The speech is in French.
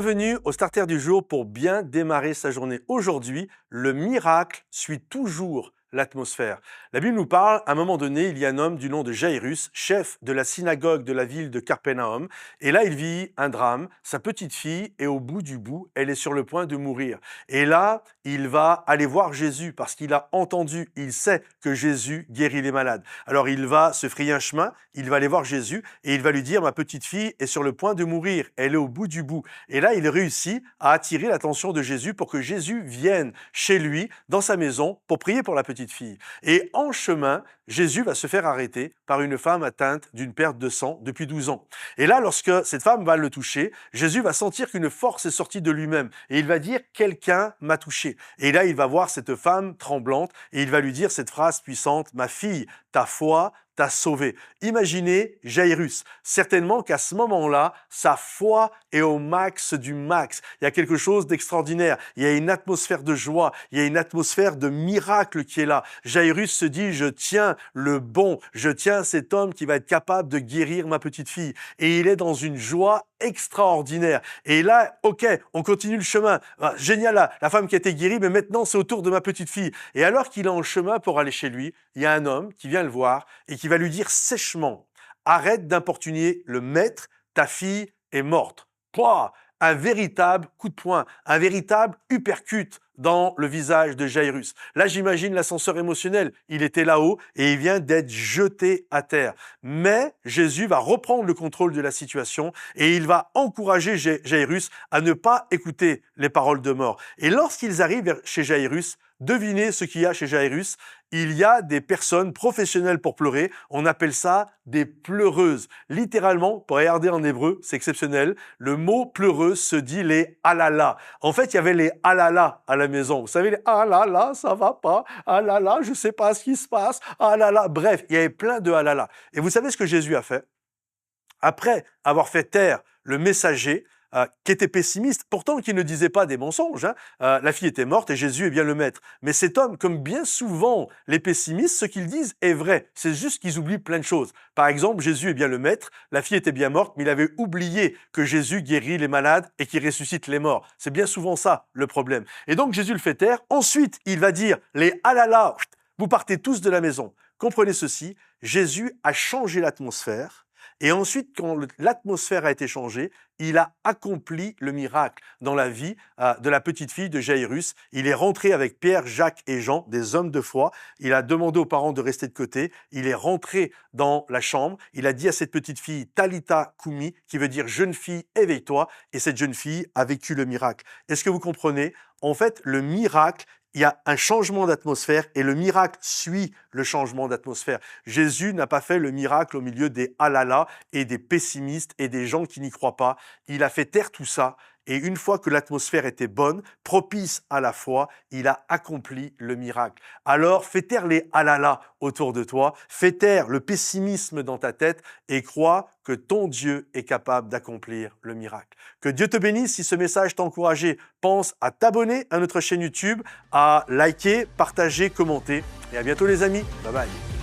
Bienvenue au Starter du jour pour bien démarrer sa journée. Aujourd'hui, le miracle suit toujours l'atmosphère. La Bible nous parle, à un moment donné, il y a un homme du nom de Jairus, chef de la synagogue de la ville de Capernaum, et là il vit un drame. Sa petite fille est au bout du bout, elle est sur le point de mourir. Et là, il va aller voir Jésus parce qu'il a entendu, il sait que Jésus guérit les malades. Alors il va se frayer un chemin, il va aller voir Jésus et il va lui dire, ma petite fille est sur le point de mourir, elle est au bout du bout. Et là, il réussit à attirer l'attention de Jésus pour que Jésus vienne chez lui, dans sa maison, pour prier pour la petite fille. Et en chemin, Jésus va se faire arrêter par une femme atteinte d'une perte de sang depuis 12 ans. Et là, lorsque cette femme va le toucher, Jésus va sentir qu'une force est sortie de lui-même. Et il va dire, quelqu'un m'a touché. Et là, il va voir cette femme tremblante et il va lui dire cette phrase puissante, ma fille, ta foi t'a sauvé. Imaginez Jairus. Certainement qu'à ce moment-là, sa foi est au max du max. Il y a quelque chose d'extraordinaire. Il y a une atmosphère de joie. Il y a une atmosphère de miracle qui est là. Jairus se dit, je tiens le bon. Je tiens cet homme qui va être capable de guérir ma petite fille. Et il est dans une joie extraordinaire. Et là, ok, on continue le chemin. Ah, génial, la femme qui a été guérie, mais maintenant c'est au tour de ma petite fille. Et alors qu'il est en chemin pour aller chez lui, il y a un homme qui vient le voir et qui va lui dire sèchement, arrête d'importuner le maître, ta fille est morte. Pouah, un véritable coup de poing, un véritable uppercut dans le visage de Jairus. Là, j'imagine l'ascenseur émotionnel. Il était là-haut et il vient d'être jeté à terre. Mais Jésus va reprendre le contrôle de la situation et il va encourager Jairus à ne pas écouter les paroles de mort. Et lorsqu'ils arrivent chez Jairus, devinez ce qu'il y a chez Jairus. Il y a des personnes professionnelles pour pleurer. On appelle ça des pleureuses. Littéralement, pour regarder en hébreu, c'est exceptionnel. Le mot pleureuse se dit les alala. En fait, il y avait les alala à la maison. Vous savez, les alala, ça va pas. Alala, je sais pas ce qui se passe. Alala. Bref, il y avait plein de alala. Et vous savez ce que Jésus a fait? Après avoir fait taire le messager, qui était pessimiste, pourtant qui ne disait pas des mensonges. La fille était morte et Jésus est bien le maître. Mais cet homme, comme bien souvent les pessimistes, ce qu'ils disent est vrai. C'est juste qu'ils oublient plein de choses. Par exemple, Jésus est bien le maître, la fille était bien morte, mais il avait oublié que Jésus guérit les malades et qu'il ressuscite les morts. C'est bien souvent ça le problème. Et donc Jésus le fait taire. Ensuite, il va dire, les alala, vous partez tous de la maison. Comprenez ceci, Jésus a changé l'atmosphère. Et ensuite, quand l'atmosphère a été changée, il a accompli le miracle dans la vie de la petite fille de Jairus. Il est rentré avec Pierre, Jacques et Jean, des hommes de foi. Il a demandé aux parents de rester de côté. Il est rentré dans la chambre. Il a dit à cette petite fille, Talitha Koumi, qui veut dire jeune fille, éveille-toi. Et cette jeune fille a vécu le miracle. Est-ce que vous comprenez? En fait, le miracle, il y a un changement d'atmosphère et le miracle suit le changement d'atmosphère. Jésus n'a pas fait le miracle au milieu des alala et des pessimistes et des gens qui n'y croient pas. Il a fait taire tout ça et une fois que l'atmosphère était bonne, propice à la foi, il a accompli le miracle. Alors fais taire les alala autour de toi, fais taire le pessimisme dans ta tête et crois que ton Dieu est capable d'accomplir le miracle. Que Dieu te bénisse. Si ce message t'a encouragé, pense à t'abonner à notre chaîne YouTube, à liker, partager, commenter. Et à bientôt les amis. Bye bye.